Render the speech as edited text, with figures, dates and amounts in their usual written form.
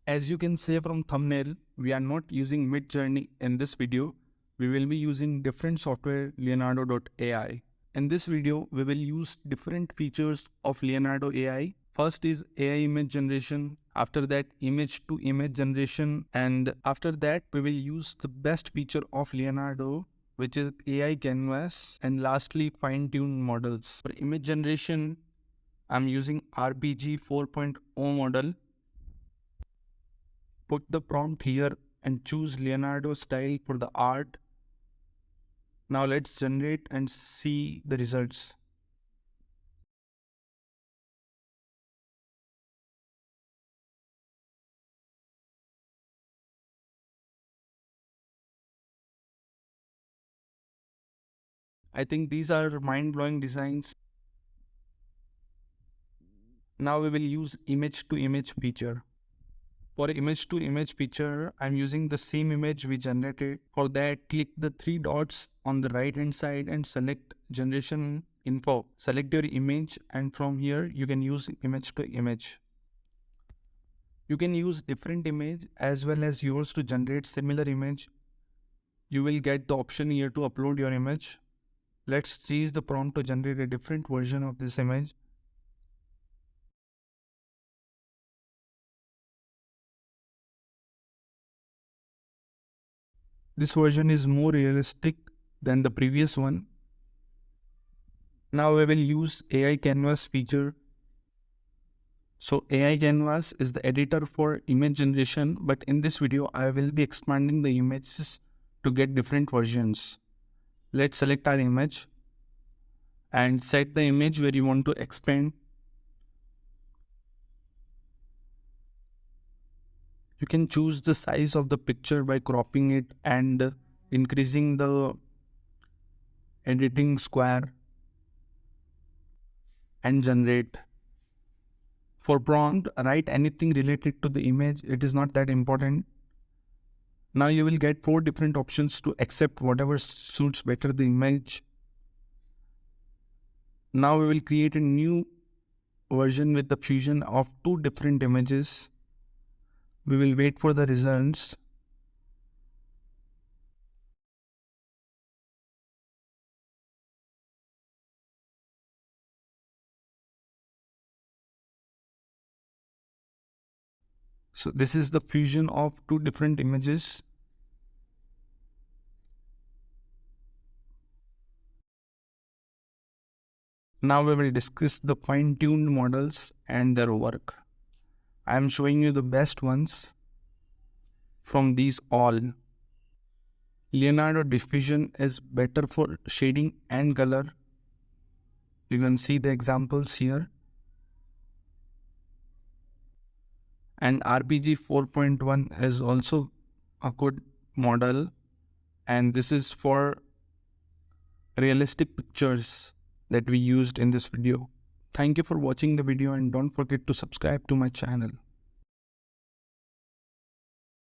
As you can see from thumbnail, we are not using Midjourney in this video. We will be using different software leonardo.ai. In this video, we will use different features of Leonardo AI. First is AI image generation, after that image to image generation, and after that we will use the best feature of Leonardo, which is AI canvas, and lastly fine-tuned models. For image generation, I'm using RPG 4.0 model. Put the prompt here and choose Leonardo style for the art. Now let's generate and see the results. I think these are mind-blowing designs. Now we will use image to image feature. For image to image feature, I'm using the same image we generated. For that, click the three dots on the right hand side and select generation info. Select your image, and from here you can use image to image. You can use different image as well as yours to generate similar image. You will get the option here to upload your image. Let's change the prompt to generate a different version of this image. This version is more realistic than the previous one. Now we will use AI canvas feature. So AI canvas is the editor for image generation, but in this video I will be expanding the images to get different versions. Let's select our image and set the image where you want to expand. You can choose the size of the picture by cropping it and increasing the editing square and generate. For prompt, write anything related to the image. It is not that important. Now you will get 4 different options to accept whatever suits better the image. Now we will create a new version with the fusion of 2 different images. We will wait for the results. So this is the fusion of 2 different images. Now we will discuss the fine-tuned models and their work. I am showing you the best ones from these all. Leonardo diffusion is better for shading and color. You can see the examples here. And RPG 4.1 is also a good model, and this is for realistic pictures that we used in this video. Thank you for watching the video, and don't forget to subscribe to my channel.